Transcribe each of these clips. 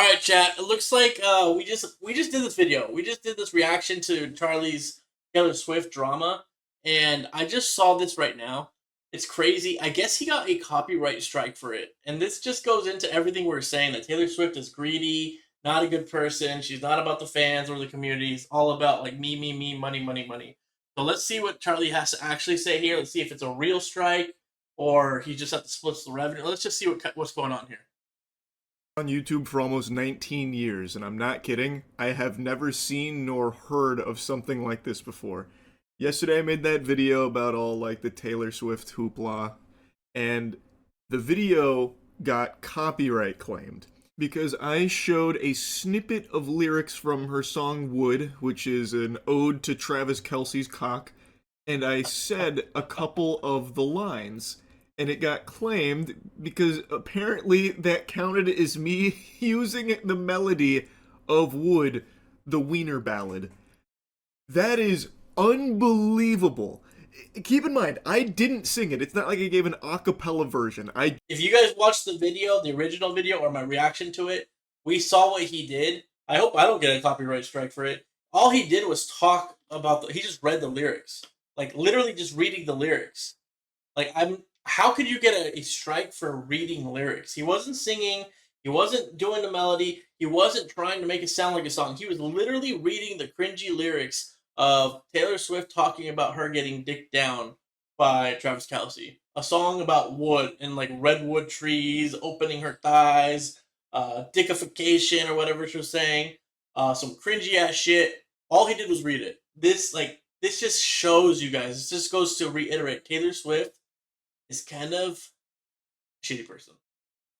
right, chat. It looks like we just did this video. We just did this reaction to Charlie's Taylor Swift drama, and I just saw this right now. It's crazy. I guess he got a copyright strike for it, and this just goes into everything we're saying that Taylor Swift is greedy, not a good person. She's not about the fans or the community. It's all about like me, money, money, money. So let's see what Charlie has to actually say here. Let's see if it's a real strike or he just has to split the revenue. Let's just see what's going on here. On YouTube for almost 19 years, and I'm not kidding, I have never seen nor heard of something like this before. Yesterday I made that video about all like the Taylor Swift hoopla, and the video got copyright claimed because I showed a snippet of lyrics from her song Wood, which is an ode to Travis Kelce's cock, and I said a couple of the lines. And it got claimed because apparently that counted as me using the melody of Wood, the Wiener Ballad. That is unbelievable. Keep in mind, I didn't sing it. It's not like I gave an a cappella version. If you guys watched the video, the original video, or my reaction to it, we saw what he did. I hope I don't get a copyright strike for it. All he did was talk about he just read the lyrics. Like, literally just reading the lyrics. Like, how could you get a strike for reading lyrics? He wasn't singing. He wasn't doing the melody. He wasn't trying to make it sound like a song. He was literally reading the cringy lyrics of Taylor Swift talking about her getting dicked down by Travis Kelce. A song about wood and like redwood trees, opening her thighs, dickification or whatever she was saying. Some cringy ass shit. All he did was read it. This just shows you guys. This just goes to reiterate Taylor Swift is kind of a shitty person.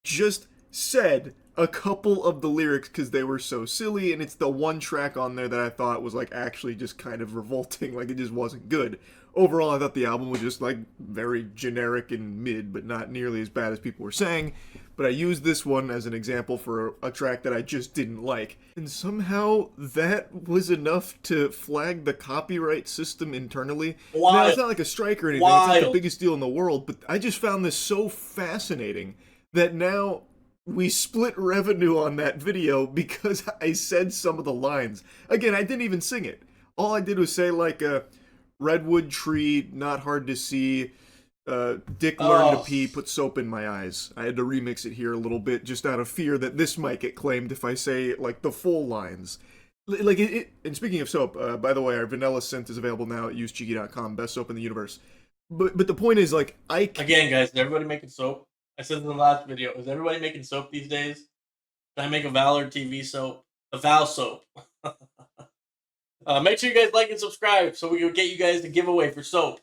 Just said a couple of the lyrics because they were so silly, and it's the one track on there that I thought was like actually just kind of revolting, like it just wasn't good. Overall, I thought the album was just like very generic and mid, but not nearly as bad as people were saying. But I used this one as an example for a track that I just didn't like. And somehow that was enough to flag the copyright system internally. Now, it's not like a strike or anything, it's not the biggest deal in the world, but I just found this so fascinating that now we split revenue on that video because I said some of the lines. Again, I didn't even sing it. All I did was say like a redwood tree, not hard to see, Dick learned to pee, put soap in my eyes. I had to remix it here a little bit just out of fear that this might get claimed if I say like the full lines. Like and speaking of soap, by the way, our vanilla scent is available now at usecheeky.com, best soap in the universe. But the point is, like, again, guys, is everybody making soap? I said in the last video, is everybody making soap these days? Should I make a Valor TV soap? A Val soap. Make sure you guys like and subscribe so we can get you guys the giveaway for soap.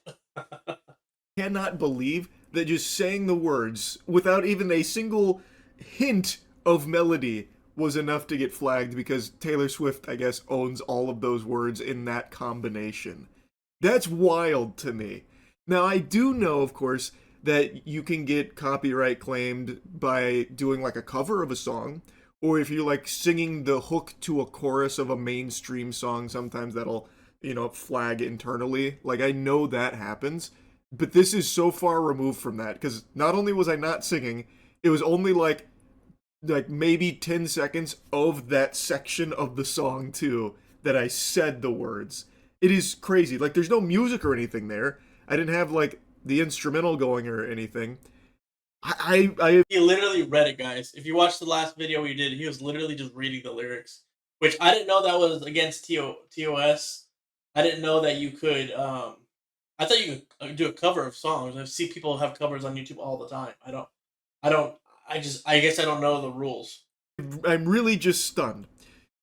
Cannot believe that just saying the words without even a single hint of melody was enough to get flagged because Taylor Swift, I guess, owns all of those words in that combination. That's wild to me. Now, I do know, of course, that you can get copyright claimed by doing like a cover of a song, or if you're like singing the hook to a chorus of a mainstream song, sometimes that'll, flag internally. Like, I know that happens, but this is so far removed from that because not only was I not singing, it was only like maybe 10 seconds of that section of the song too that I said the words. It is crazy. Like, there's no music or anything there. I didn't have like the instrumental going or anything. He literally read it, guys. If you watched the last video we did, he was literally just reading the lyrics, which I didn't know that was against TOS. I didn't know that you could. I thought you could do a cover of songs. I see people have covers on YouTube all the time. I guess I don't know the rules. I'm really just stunned.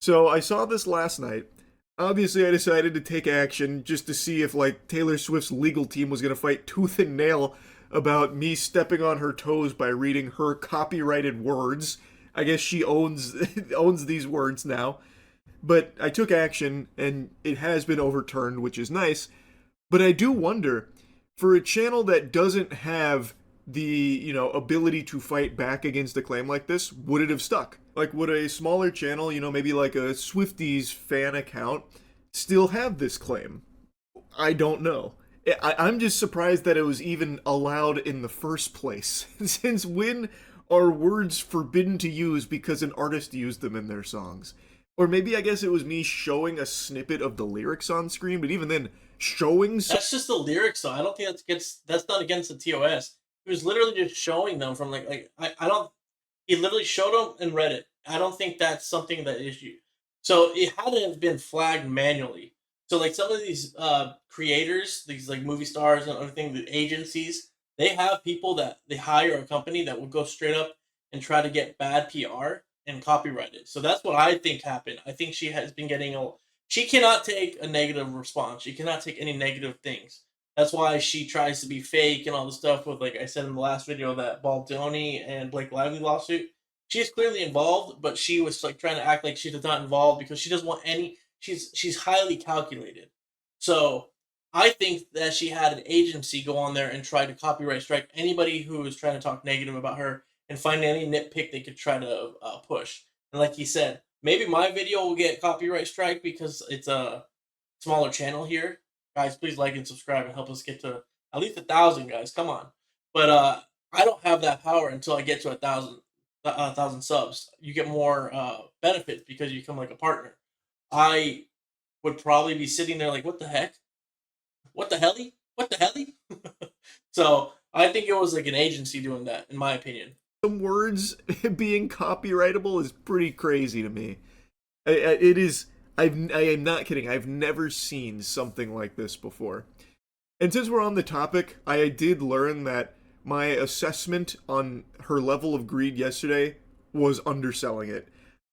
So I saw this last night. Obviously, I decided to take action just to see if, like, Taylor Swift's legal team was going to fight tooth and nail about me stepping on her toes by reading her copyrighted words. I guess she owns these words now. But I took action, and it has been overturned, which is nice. But I do wonder, for a channel that doesn't have the, ability to fight back against a claim like this, would it have stuck? Like, would a smaller channel, maybe like a Swifties fan account, still have this claim? I don't know. I'm just surprised that it was even allowed in the first place. Since when are words forbidden to use because an artist used them in their songs. Or maybe I guess it was me showing a snippet of the lyrics on screen, but even then, showing That's just the lyrics, though. I don't think that's not against the TOS. He was literally just showing them from I don't. He literally showed them and read it. I don't think that's something that is you. So it had to have been flagged manually. So like some of these creators, these like movie stars and everything, the agencies, they have people that they hire a company that will go straight up and try to get bad PR and copyright it. So that's what I think happened. I think she has been getting a. She cannot take a negative response. She cannot take any negative things. That's why she tries to be fake and all the stuff with, like I said in the last video, that Baldoni and Blake Lively lawsuit. She's clearly involved, but she was like trying to act like she was not involved because she doesn't want any. She's highly calculated. So I think that she had an agency go on there and try to copyright strike anybody who was trying to talk negative about her and find any nitpick they could try to push. And like he said, maybe my video will get copyright strike because it's a smaller channel here. Guys, please like and subscribe and help us get to at least 1,000, guys. Come on. But I don't have that power until I get to 1,000 subs. You get more benefits because you become like a partner. I would probably be sitting there like, what the heck? What the helly? What the helly? So I think it was like an agency doing that, in my opinion. some words being copyrightable is pretty crazy to me. It is. I am not kidding. I've never seen something like this before. And since we're on the topic, I did learn that my assessment on her level of greed yesterday was underselling it.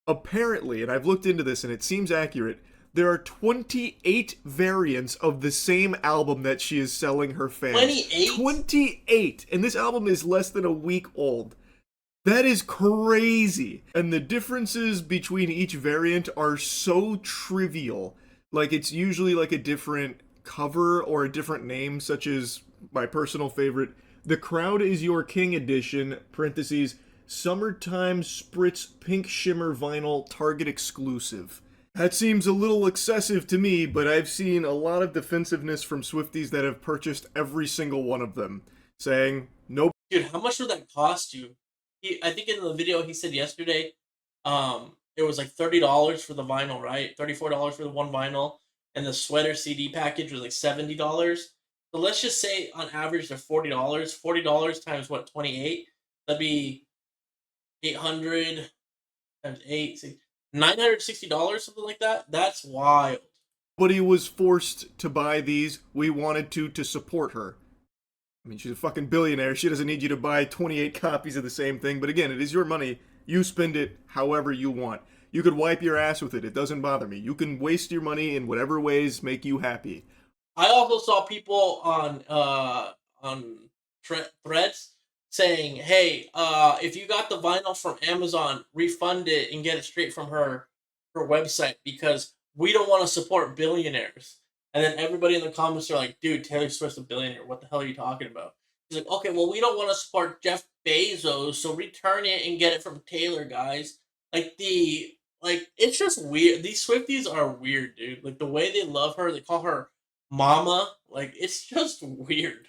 Apparently, and I've looked into this and it seems accurate, there are 28 variants of the same album that she is selling her fans. 28? 28! And this album is less than a week old. That is crazy. And the differences between each variant are so trivial. Like, it's usually like a different cover or a different name, such as my personal favorite, The Crowd Is Your King Edition, parentheses, Summertime Spritz Pink Shimmer Vinyl Target Exclusive. That seems a little excessive to me, but I've seen a lot of defensiveness from Swifties that have purchased every single one of them, saying, nope. Dude, how much would that cost you? I think in the video he said yesterday, it was like $30 for the vinyl, right? $34 for the one vinyl, and the sweater CD package was like $70. So let's just say on average they're $40. $40 times what, 28? That'd be 800 times 8, $960, something like that. That's wild. Nobody was forced to buy these. We wanted to support her. I mean, she's a fucking billionaire. She doesn't need you to buy 28 copies of the same thing. But again, it is your money. You spend it however you want. You could wipe your ass with it. It doesn't bother me. You can waste your money in whatever ways make you happy. I also saw people on threads saying, "Hey, if you got the vinyl from Amazon, refund it and get it straight from her website because we don't want to support billionaires." And then everybody in the comments are like, "Dude, Taylor Swift's a billionaire. What the hell are you talking about?" He's like, "Okay, well, we don't want to support Jeff Bezos, so return it and get it from Taylor, guys." It's just weird. These Swifties are weird, dude. Like the way they love her, they call her mama. Like it's just weird.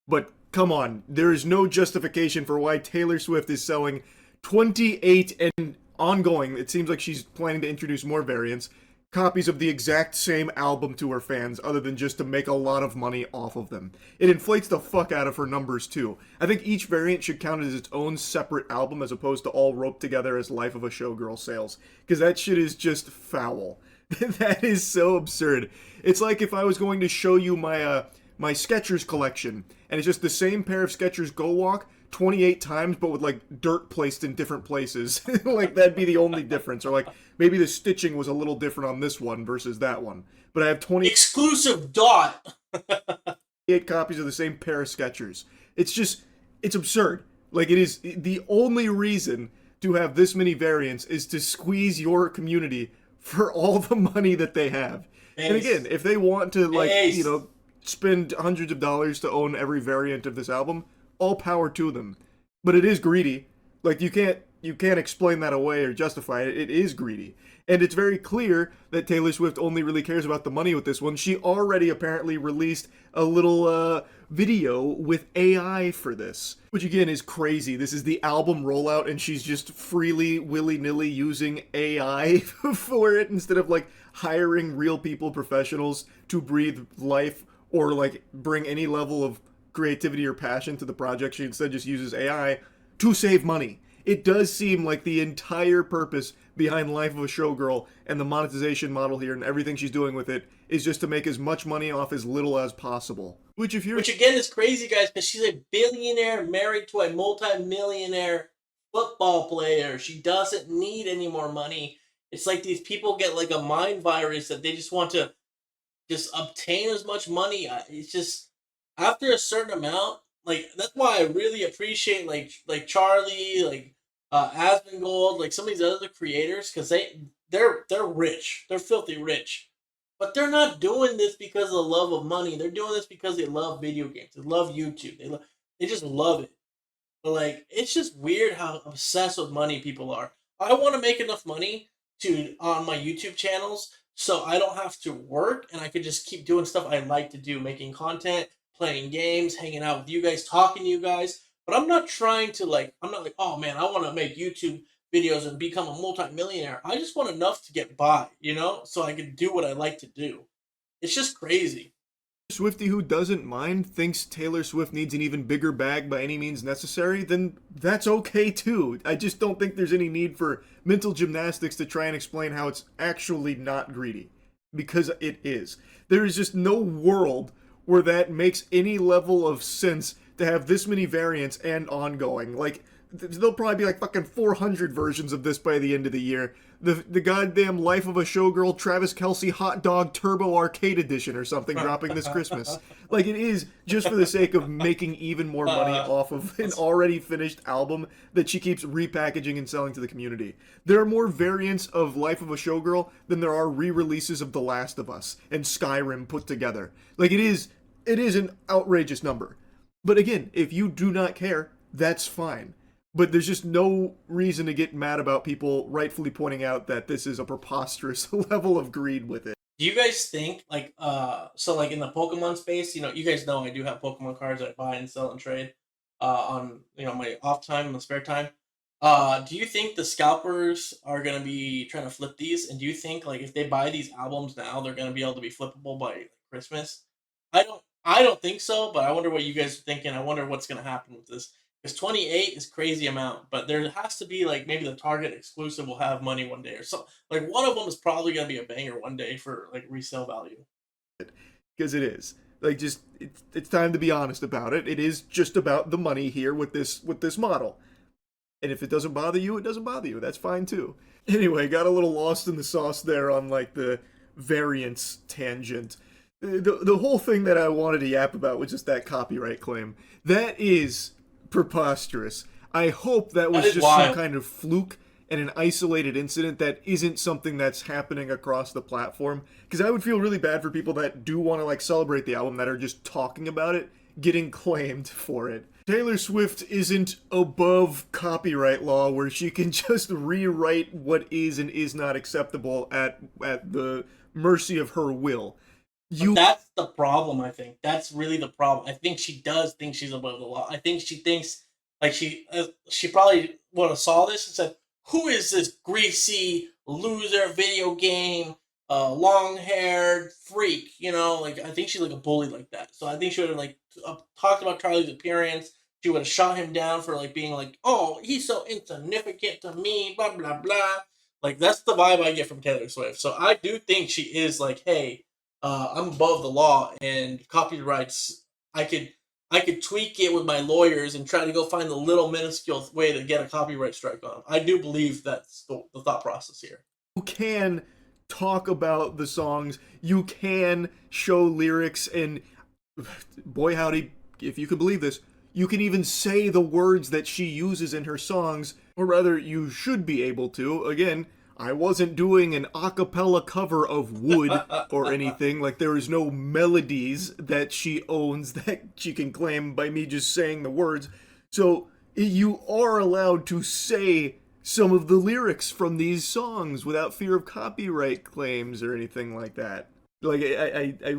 But come on, there is no justification for why Taylor Swift is selling 28 and ongoing. It seems like she's planning to introduce more variants. Copies of the exact same album to her fans, other than just to make a lot of money off of them. It inflates the fuck out of her numbers too. I think each variant should count as its own separate album as opposed to all roped together as Life of a Showgirl sales. Because that shit is just foul. That is so absurd. It's like if I was going to show you my Skechers collection, and it's just the same pair of Skechers Go Walk 28 times, but with like dirt placed in different places. Like that'd be the only difference. Or like maybe the stitching was a little different on this one versus that one. But I have 20 exclusive dot 8 copies of the same pair of Skechers. It's absurd. Like it is the only reason to have this many variants is to squeeze your community for all the money that they have. Ace. And again, if they want to like, Ace. spend hundreds of dollars to own every variant of this album, all power to them. But it is greedy. Like you can't explain that away or justify it. It is greedy. And it's very clear that Taylor Swift only really cares about the money with this one. She already apparently released a little video with AI for this. Which again is crazy. This is the album rollout and she's just freely, willy-nilly using AI for it instead of like hiring real people, professionals to breathe life or like bring any level of creativity or passion to the project. She instead just uses AI to save money. It does seem like the entire purpose behind Life of a Showgirl and the monetization model here and everything she's doing with it is just to make as much money off as little as possible. Which again is crazy, guys, because she's a billionaire married to a multi-millionaire football player. She doesn't need any more money. It's like these people get like a mind virus that they just want to just obtain as much money. It's just after a certain amount, like that's why I really appreciate like Charlie, like asmongold, like some of these other creators, because they're rich, they're filthy rich, but they're not doing this because of the love of money. They're doing this because they love video games, they love YouTube, they just love it. But like, it's just weird how obsessed with money people are. I want to make enough money to on my YouTube channels so I don't have to work and I could just keep doing stuff I like to do, making content, playing games, hanging out with you guys, talking to you guys. But I'm not trying to like, I'm not like, oh man, I want to make YouTube videos and become a multi-millionaire. I just want enough to get by, so I can do what I like to do. It's just crazy. Swiftie who doesn't mind thinks Taylor Swift needs an even bigger bag by any means necessary, then that's okay too. I just don't think there's any need for mental gymnastics to try and explain how it's actually not greedy. Because it is. There is just no world where that makes any level of sense to have this many variants and ongoing. Like, there'll probably be like fucking 400 versions of this by the end of the year. The goddamn Life of a Showgirl Travis Kelce Hot Dog Turbo Arcade Edition or something dropping this Christmas. Like, it is just for the sake of making even more money off of an already finished album that she keeps repackaging and selling to the community. There are more variants of Life of a Showgirl than there are re-releases of The Last of Us and Skyrim put together. Like, it is an outrageous number. But again, if you do not care, that's fine. But there's just no reason to get mad about people rightfully pointing out that this is a preposterous level of greed with it. Do you guys think like so like in the Pokemon space, you guys know I do have Pokemon cards that I buy and sell and trade on my off time and spare time. Do you think the scalpers are gonna be trying to flip these? And do you think like if they buy these albums now, they're gonna be able to be flippable by like, Christmas? I don't think so, but I wonder what you guys are thinking. I wonder what's gonna happen with this. Because 28 is crazy amount, but there has to be like maybe the Target exclusive will have money one day or so. Like one of them is probably gonna be a banger one day for like resale value. Because it is. Like, just it's time to be honest about it. It is just about the money here with this model. And if it doesn't bother you, it doesn't bother you. That's fine too. Anyway, got a little lost in the sauce there on like the variance tangent. The whole thing that I wanted to yap about was just that copyright claim. That is preposterous. I hope that was just wild. some kind of fluke and an isolated incident that isn't something that's happening across the platform. Because I would feel really bad for people that do want to like celebrate the album that are just talking about it, getting claimed for it. Taylor Swift isn't above copyright law where she can just rewrite what is and is not acceptable at the mercy of her will. That's the problem, I think. That's really the problem. I think she does think she's above the law. I think she thinks, like, she probably would have saw this and said, who is this greasy loser video game, long-haired freak, Like, I think she's, like, a bully like that. So I think she would have, like, talked about Charlie's appearance. She would have shot him down for, like, being like, oh, he's so insignificant to me, blah, blah, blah. Like, that's the vibe I get from Taylor Swift. So I do think she is, like, hey, I'm above the law and copyrights. I could tweak it with my lawyers and try to go find the little minuscule way to get a copyright strike on them. I do believe that's the thought process here. You can talk about the songs. You can show lyrics, and boy howdy, if you can believe this, you can even say the words that she uses in her songs, or rather, you should be able to. Again, I wasn't doing an a cappella cover of Wood or anything. Like, there is no melodies that she owns that she can claim by me just saying the words. So you are allowed to say some of the lyrics from these songs without fear of copyright claims or anything like that. Like, I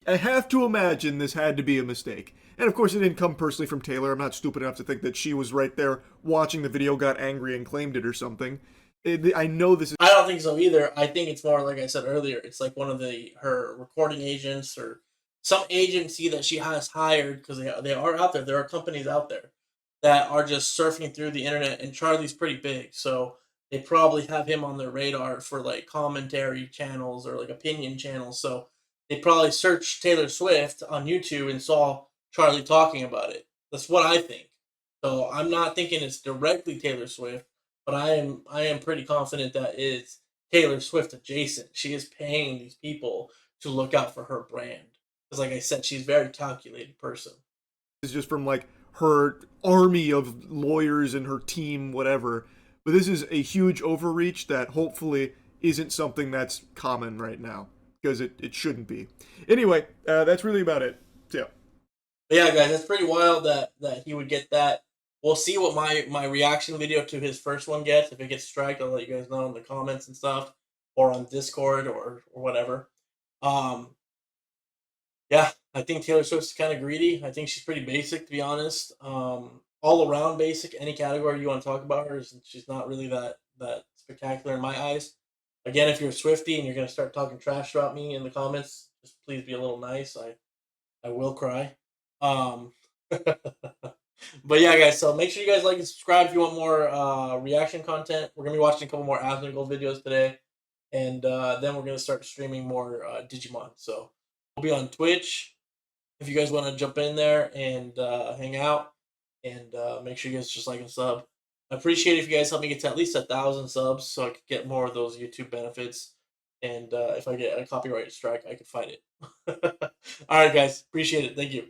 I have to imagine this had to be a mistake. And of course, it didn't come personally from Taylor. I'm not stupid enough to think that she was right there watching the video, got angry, and claimed it or something. I know this is. I don't think so either. I think it's more like I said earlier. It's like one of her recording agents or some agency that she has hired because they are out there. There are companies out there that are just surfing through the internet, and Charlie's pretty big, so they probably have him on their radar for like commentary channels or like opinion channels. So they probably searched Taylor Swift on YouTube and saw Charlie talking about it. That's what I think. So I'm not thinking it's directly Taylor Swift, but I am pretty confident that it's Taylor Swift adjacent. She is paying these people to look out for her brand. Because like I said, she's a very calculated person. Is just from like her army of lawyers and her team, whatever. But this is a huge overreach that hopefully isn't something that's common right now because it shouldn't be. Anyway, that's really about it. So, yeah. But yeah, guys, that's pretty wild that he would get that. We'll see what my reaction video to his first one gets. If it gets striked, I'll let you guys know in the comments and stuff, or on Discord or whatever. Um, yeah, I think Taylor Swift's kind of greedy. I think she's pretty basic, to be honest. All around basic. Any category you want to talk about her, she's not really that spectacular in my eyes. Again, if you're a Swifty and you're gonna start talking trash about me in the comments, just please be a little nice. I will cry. Um, but yeah, guys. So make sure you guys like and subscribe if you want more reaction content. We're gonna be watching a couple more asmongold videos today, and then we're gonna start streaming more Digimon. So we'll be on Twitch if you guys want to jump in there and hang out, and make sure you guys just like and sub. I appreciate it if you guys help me get to at least 1,000 subs so I could get more of those YouTube benefits. And if I get a copyright strike, I could fight it. All right, guys. Appreciate it. Thank you.